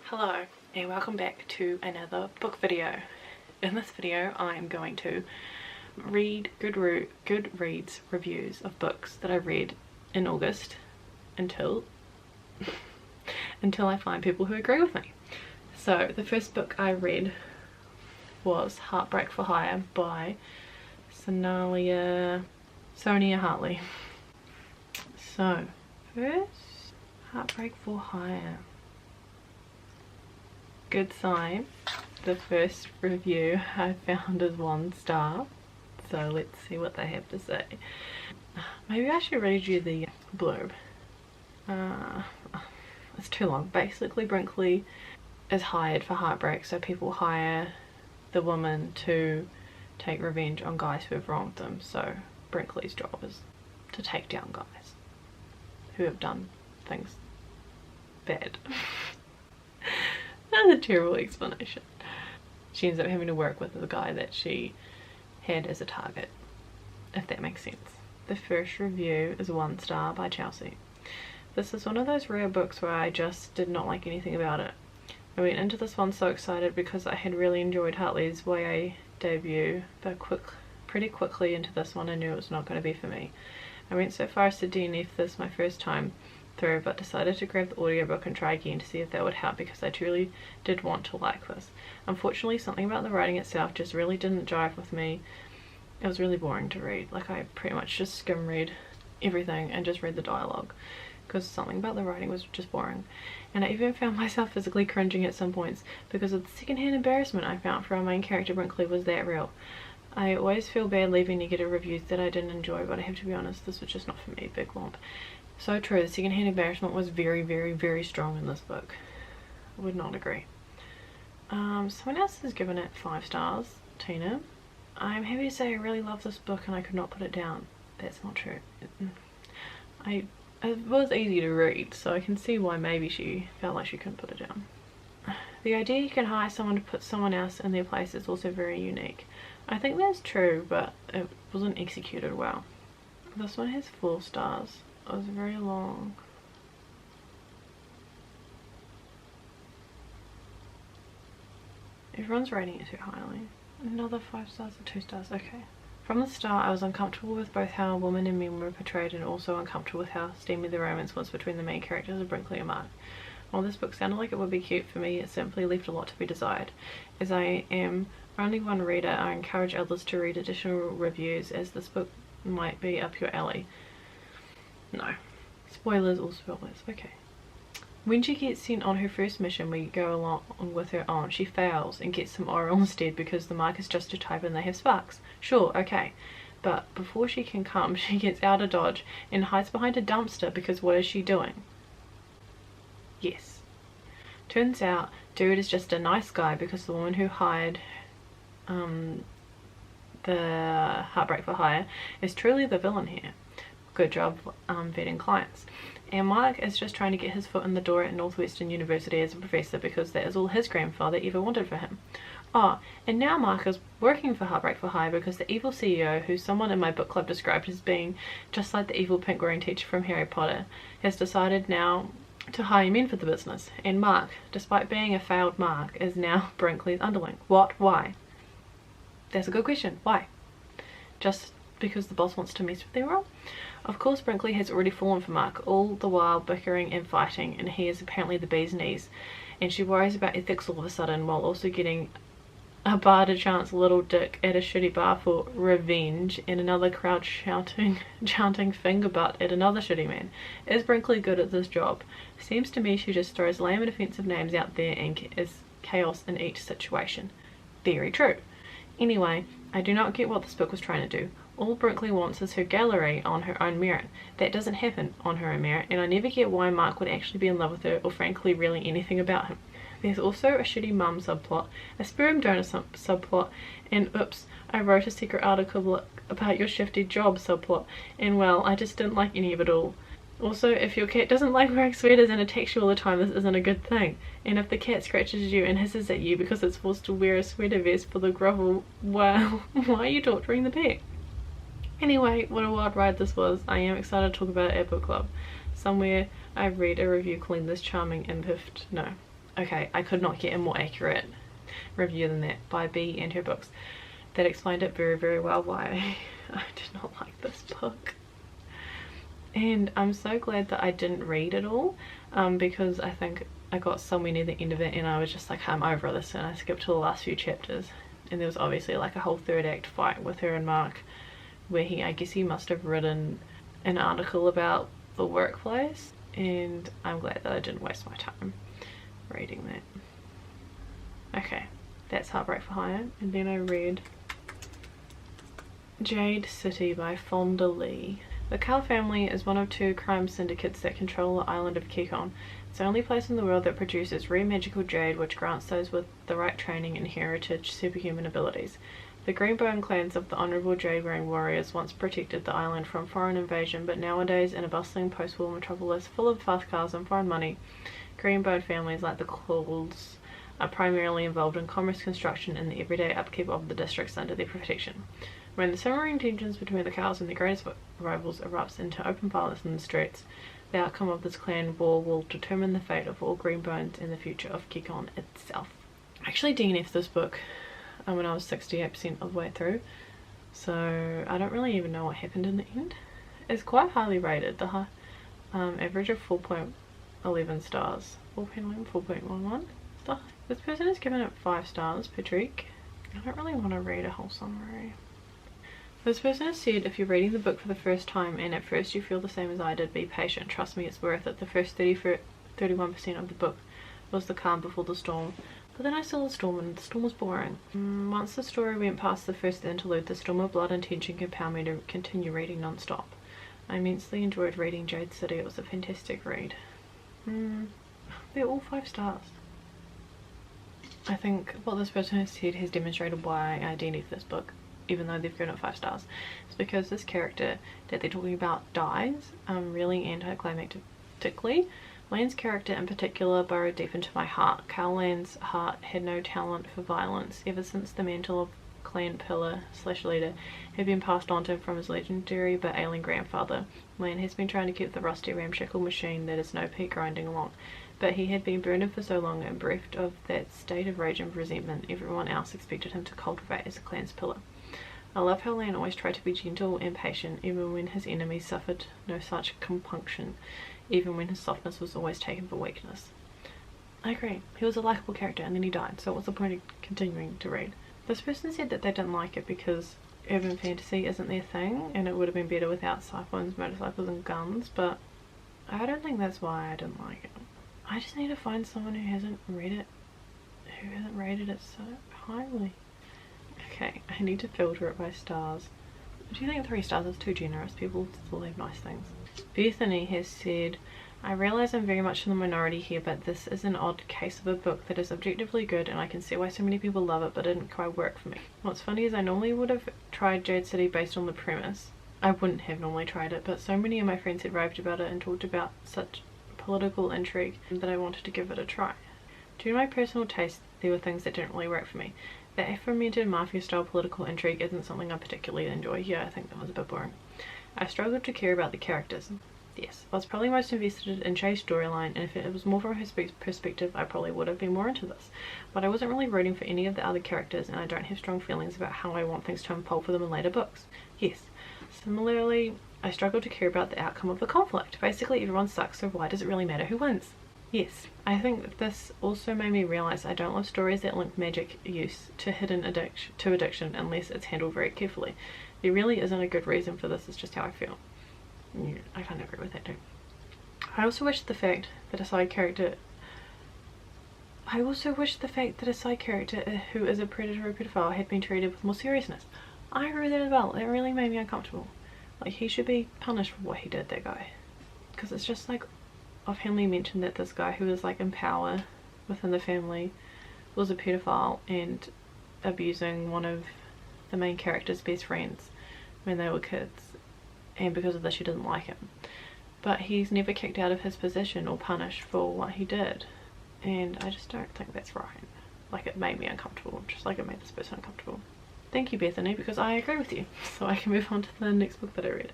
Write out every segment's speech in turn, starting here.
Hello and welcome back to another book video. In this video I am going to read Goodreads reviews of books that I read in August until I find people who agree with me. So the first book I read was Heartbreak for Hire by Sonia Hartley. So first, Heartbreak for Hire. Good sign. The first review I found is 1 star, so let's see what they have to say. Maybe I should read you the blurb. It's too long. Basically, Brinkley is hired for heartbreak, so people hire the woman to take revenge on guys who have wronged them. So Brinkley's job is to take down guys who have done things bad. That's a terrible explanation. She ends up having to work with the guy that she had as a target, if that makes sense. The first review is 1 star by Chelsea. This is one of those rare books where I just did not like anything about it. I went into this one so excited because I had really enjoyed Hartley's YA debut, but pretty quickly into this one I knew it was not going to be for me. I went so far as to DNF this my first time through, but decided to grab the audiobook and try again to see if that would help, because I truly did want to like this. Unfortunately, something about the writing itself just really didn't jive with me. It was really boring to read. Like, I pretty much just skim read everything and just read the dialogue, because something about the writing was just boring. And I even found myself physically cringing at some points because of the secondhand embarrassment I found for our main character Brinkley was that real. I always feel bad leaving negative reviews that I didn't enjoy, but I have to be honest, this was just not for me. Big lump. So true, the secondhand embarrassment was very strong in this book. I would not agree. Someone else has given it 5 stars, Tina. I'm happy to say I really love this book and I could not put it down. That's not true. It was easy to read, so I can see why maybe she felt like she couldn't put it down. The idea you can hire someone to put someone else in their place is also very unique. I think that's true, but it wasn't executed well. This one has 4 stars. It was very long. Everyone's rating it too highly. Another 5 stars or 2 stars, okay. From the start I was uncomfortable with both how women and men were portrayed, and also uncomfortable with how steamy the romance was between the main characters of Brinkley and Mark. While this book sounded like it would be cute, for me it simply left a lot to be desired. As I am only one reader, I encourage others to read additional reviews, as this book might be up your alley. No. Spoilers or spoilers. Okay. When she gets sent on her first mission we go along with her on, she fails and gets some oral instead because the mark is just her type and they have sparks. Sure, okay. But before she can come, she gets out of dodge and hides behind a dumpster, because what is she doing? Yes. Turns out, dude is just a nice guy, because the woman who hired the Heartbreak for Hire is truly the villain here. Good job vetting clients. And Mark is just trying to get his foot in the door at Northwestern University as a professor, because that is all his grandfather ever wanted for him. Oh, and now Mark is working for Heartbreak for Hire because the evil CEO, who someone in my book club described as being just like the evil pink wearing teacher from Harry Potter, has decided now to hire men for the business. And Mark, despite being a failed Mark, is now Brinkley's underling. What? Why? That's a good question. Why? Just because the boss wants to mess with their role? Of course, Brinkley has already fallen for Mark, all the while bickering and fighting, and he is apparently the bee's knees, and she worries about ethics all of a sudden, while also getting a bar to chance little dick at a shitty bar for revenge, and another crowd chanting finger butt at another shitty man. Is Brinkley good at this job? Seems to me she just throws lame and offensive names out there and is chaos in each situation. Very true. Anyway, I do not get what this book was trying to do. All Brinkley wants is her gallery on her own merit. That doesn't happen on her own merit, and I never get why Mark would actually be in love with her, or frankly really anything about him. There's also a shitty mum subplot, a sperm donor subplot, and oops, I wrote a secret article about your shifty job subplot, and well, I just didn't like any of it all. Also, if your cat doesn't like wearing sweaters and attacks you all the time, this isn't a good thing. And if the cat scratches you and hisses at you because it's forced to wear a sweater vest for the grovel, well, why are you torturing the pet? Anyway, what a wild ride this was. I am excited to talk about it at book club. Somewhere I read a review calling this charming imperfect, no, Okay, I could not get a more accurate review than that by B and her books. That explained it very, very well why I did not like this book. And I'm so glad that I didn't read it all, because I think I got somewhere near the end of it and I was just like, I'm over this, and I skipped to the last few chapters. And there was obviously like a whole third act fight with her and Mark, where I guess he must have written an article about the workplace, and I'm glad that I didn't waste my time reading that. Okay, that's Heartbreak for Hire. And then I read Jade City by Fonda Lee. The Carl family is one of 2 crime syndicates that control the island of Kekon. It's the only place in the world that produces rare magical jade, which grants those with the right training and heritage superhuman abilities. The Greenbone clans of the honourable jade-wearing warriors once protected the island from foreign invasion, but nowadays, in a bustling post-war metropolis full of fast cars and foreign money, Greenbone families like the Claws are primarily involved in commerce, construction, and the everyday upkeep of the districts under their protection. When the simmering tensions between the cows and their greatest rivals erupts into open violence in the streets, the outcome of this clan war will determine the fate of all Greenbones and the future of Kekon itself. I actually DNF'd this book when I was 68% of the way through, so I don't really even know what happened in the end. It's quite highly rated, the average of 4.11 stars. 4.11, 4.11 stars. This person has given it 5 stars per tweak. I don't really want to read a whole summary. This person has said, if you're reading the book for the first time and at first you feel the same as I did, be patient. Trust me, it's worth it. The first 31% of the book was the calm before the storm. But then I saw the storm and the storm was boring. Once the story went past the first interlude, the storm of blood and tension compelled me to continue reading non-stop. I immensely enjoyed reading Jade City. It was a fantastic read. They're all 5 stars. I think what this person has said has demonstrated why I DNF'd this book, even though they've given it 5 stars. It's because this character that they're talking about dies really anticlimactically. Lane's character in particular burrowed deep into my heart. Carl Lane's heart had no talent for violence. Ever since the mantle of clan pillar/leader had been passed on to him from his legendary but ailing grandfather, Lane has been trying to keep the rusty ramshackle machine that is no peak grinding along. But he had been burned for so long and bereft of that state of rage and resentment everyone else expected him to cultivate as a clan's pillar. I love how Lane always tried to be gentle and patient, even when his enemies suffered no such compunction, even when his softness was always taken for weakness. I agree. He was a likeable character and then he died, so what's the point of continuing to read? This person said that they didn't like it because urban fantasy isn't their thing and it would have been better without sci-fi, motorcycles and guns, but I don't think that's why I didn't like it. I just need to find someone who hasn't read it, who hasn't rated it so highly. Okay, I need to filter it by stars. Do you think 3 stars is too generous? People still have nice things. Bethany has said, I realise I'm very much in the minority here, but this is an odd case of a book that is objectively good and I can see why so many people love it, but it didn't quite work for me. What's funny is I normally would have tried Jade City based on the premise. I wouldn't have normally tried it, but so many of my friends had raved about it and talked about such political intrigue that I wanted to give it a try. Due to my personal taste, there were things that didn't really work for me. The aforementioned mafia-style political intrigue isn't something I particularly enjoy. Yeah, I think that was a bit boring. I struggled to care about the characters. Yes, I was probably most invested in Jay's storyline, and if it was more from her perspective, I probably would have been more into this. But I wasn't really rooting for any of the other characters, and I don't have strong feelings about how I want things to unfold for them in later books. Yes. Similarly, I struggled to care about the outcome of the conflict. Basically, everyone sucks, so why does it really matter who wins? Yes, I think that this also made me realise I don't love stories that link magic use to addiction unless it's handled very carefully. There really isn't a good reason for this, it's just how I feel. Yeah, I kind of agree with that too. I also wish the fact that a side character who is a predator or pedophile had been treated with more seriousness. I agree with that as well. It really made me uncomfortable. Like, he should be punished for what he did, that guy. Because it's just like offhandedly mentioned that this guy who was like in power within the family was a pedophile and abusing one of the main character's best friends when they were kids, and because of this she didn't like him, but he's never kicked out of his position or punished for what he did, and I just don't think that's right. Like, it made me uncomfortable, just like it made this person uncomfortable. Thank you, Bethany, because I agree with you, so I can move on to the next book that I read.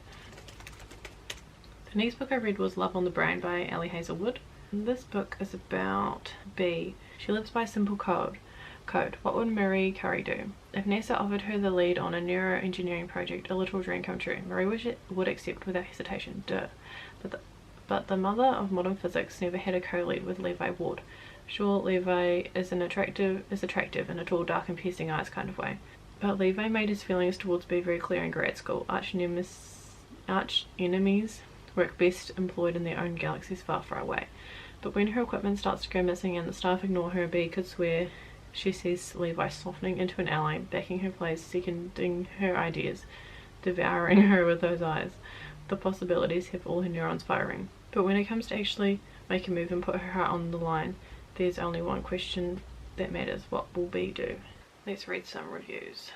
The next book I read was Love on the Brain by Ali Hazelwood. This book is about B. She lives by a simple code. What would Marie Curry do? If NASA offered her the lead on a neuroengineering project, a literal dream come true, Marie would accept without hesitation. Duh. But the mother of modern physics never had a co-lead with Levi Ward. Sure, Levi is attractive in a tall, dark and piercing eyes kind of way. But Levi made his feelings towards B very clear in grad school. Arch enemies work best employed in their own galaxies far, far away. But when her equipment starts to go missing and the staff ignore her, B could swear she sees Levi softening into an ally, backing her plays, seconding her ideas, devouring her with those eyes. The possibilities have all her neurons firing. But when it comes to actually make a move and put her heart on the line, there's only one question that matters. What will B do? Let's read some reviews.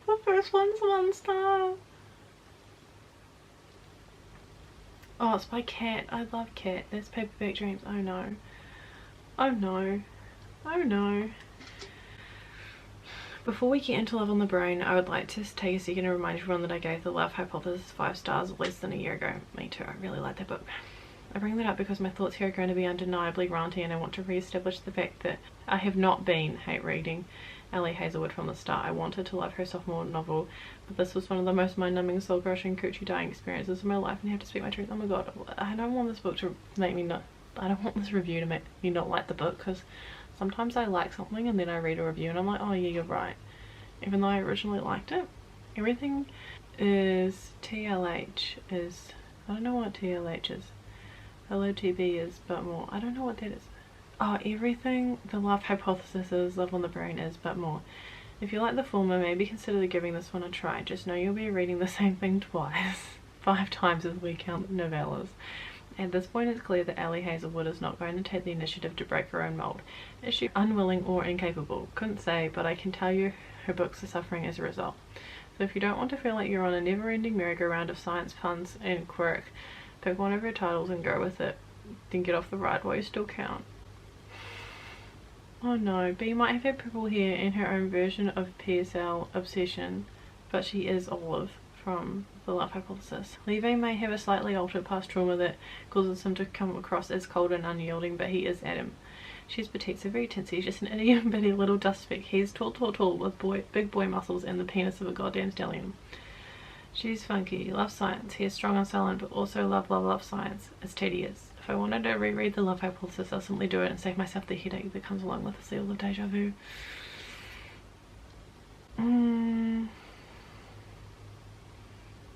The first one's 1 star. Oh, it's by Cat. I love Cat. That's Paperback Dreams. Oh no. Oh no. Oh no. Before we get into Love on the Brain, I would like to take a second to remind everyone that I gave The Love Hypothesis 5 stars less than a year ago. Me too, I really like that book. I bring that up because my thoughts here are going to be undeniably ranty, and I want to re-establish the fact that I have not been hate reading Ellie Hazelwood from the start. I wanted to love her sophomore novel, but this was one of the most mind-numbing, soul-crushing, coochie dying experiences of my life, and I have to speak my truth. Oh my god, I don't want this book to make me not, I don't want this review to make me not like the book, because sometimes I like something and then I read a review and I'm like, oh yeah, you're right, even though I originally liked it. Everything is TLH is, I don't know what TLH is. Hello TB is but more. I don't know what that is. Oh, everything The Love Hypothesis is, Love on the Brain is but more. If you like the former, maybe consider giving this one a try. Just know you'll be reading the same thing twice. 5 times as we count novellas. At this point it's clear that Ellie Hazelwood is not going to take the initiative to break her own mould. Is she unwilling or incapable? Couldn't say, but I can tell you her books are suffering as a result. So if you don't want to feel like you're on a never-ending merry-go-round of science, puns and quirk, pick one of her titles and go with it. Then get off the ride while you still count. Oh no, B might have had purple hair in her own version of PSL Obsession, but she is Olive from The Love Hypothesis. Levi may have a slightly altered past trauma that causes him to come across as cold and unyielding, but he is Adam. She's petite, so very tinsy, just an itty bitty little dust speck. He's tall with big boy muscles and the penis of a goddamn stallion. She's funky, loves science. He is strong and silent, but also love science. It's tedious. If I wanted to reread The Love Hypothesis, I'll simply do it and save myself the headache that comes along with the seal of deja vu.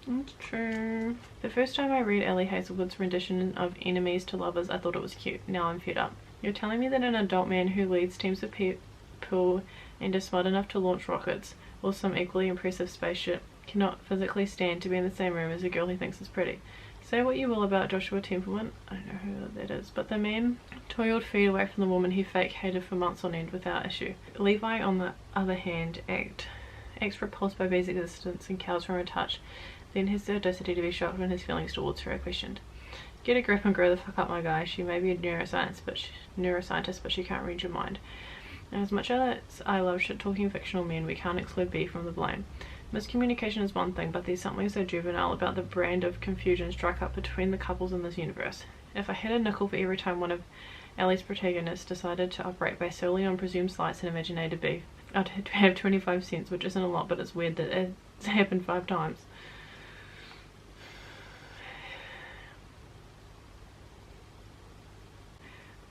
That's true. The first time I read Ellie Hazelwood's rendition of Enemies to Lovers, I thought it was cute. Now I'm fed up. You're telling me that an adult man who leads teams of people and is smart enough to launch rockets, or some equally impressive spaceship, cannot physically stand to be in the same room as a girl he thinks is pretty. Say what you will about Joshua Templeman, I don't know who that is, but the man toiled feet away from the woman he fake hated for months on end without issue. Levi, on the other hand, acts repulsed by B's existence and cows from her touch, then his audacity to be shocked when his feelings towards her are questioned. Get a grip and grow the fuck up, my guy. She may be a neuroscientist, but she can't read your mind. And as much as I love shit-talking fictional men, we can't exclude B from the blame. Miscommunication is one thing, but there's something so juvenile about the brand of confusion struck up between the couples in this universe. If I had a nickel for every time one of Ellie's protagonists decided to operate based solely on presumed slights and imaginative beef, I'd have 25 cents, which isn't a lot, but it's weird that it's happened 5 times.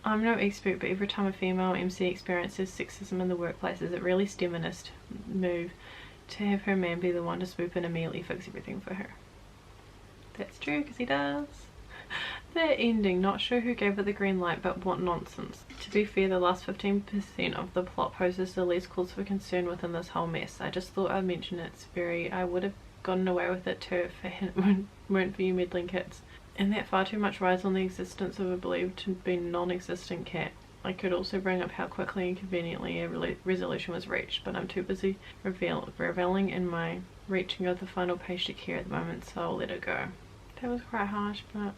I'm no expert, but every time a female MC experiences sexism in the workplace, is it really feminist move to have her man be the one to swoop in and immediately fix everything for her? That's true, because he does. The ending, not sure who gave it the green light, but what nonsense. To be fair, the last 15% of the plot poses the least cause for concern within this whole mess. I just thought I'd mention it. I would have gotten away with it too if it weren't for you meddling kids. And that far too much rides on the existence of a believed to be non-existent cat. I could also bring up how quickly and conveniently a resolution was reached, but I'm too busy reveling in my reaching of the final page to care at the moment, so I'll let it go. That was quite harsh, but...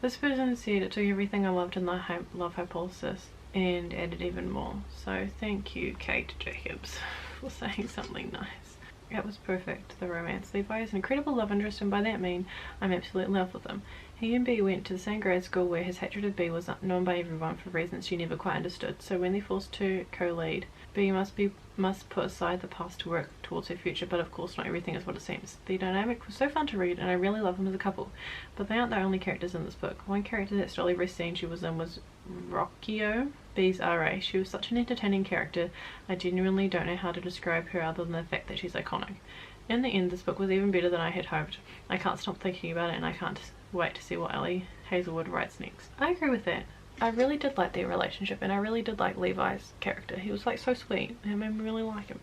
This person said it took everything I loved in the Love Hypothesis and added even more. So thank you, Kate Jacobs, for saying something nice. It was perfect, the romance. Levi is an incredible love interest, and by that I mean I'm absolutely in love with him. He and B went to the same grade school where his hatred of B was known by everyone for reasons she never quite understood, so when they're forced to co-lead, B must put aside the past to work towards her future, but of course not everything is what it seems. The dynamic was so fun to read, and I really love them as a couple, but they aren't the only characters in this book. One character that stole every scene she was in was Rockio, B's RA. She was such an entertaining character, I genuinely don't know how to describe her other than the fact that she's iconic. In the end, this book was even better than I had hoped. I can't stop thinking about it, and I can't wait to see what Ellie Hazelwood writes next. I agree with that. I really did like their relationship, and I really did like Levi's character. He was like so sweet, and it made me really like him.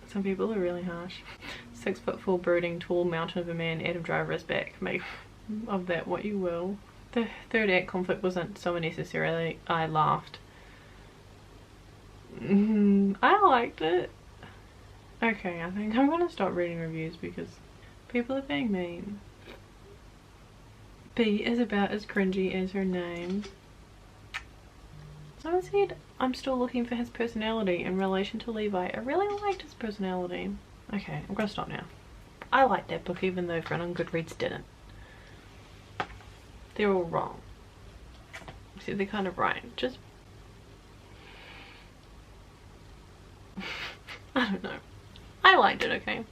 Some people are really harsh. 6'4" brooding tall mountain of a man, Adam Driver is back. Make of that what you will. The third act conflict wasn't so unnecessary. I laughed. I liked it. Okay, I think I'm gonna stop reading reviews because people are being mean. B is about as cringy as her name. Someone said I'm still looking for his personality in relation to Levi. I really liked his personality. Okay, I'm gonna stop now. I liked that book even though everyone on Goodreads didn't. They're all wrong. See, they're kind of right. Just I don't know. I liked it, okay?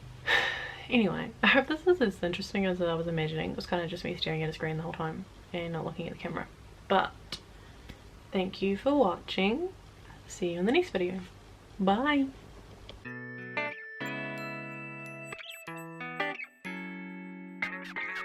Anyway, I hope this is as interesting as I was imagining. It was kind of just me staring at a screen the whole time and not looking at the camera. But thank you for watching. See you in the next video. Bye!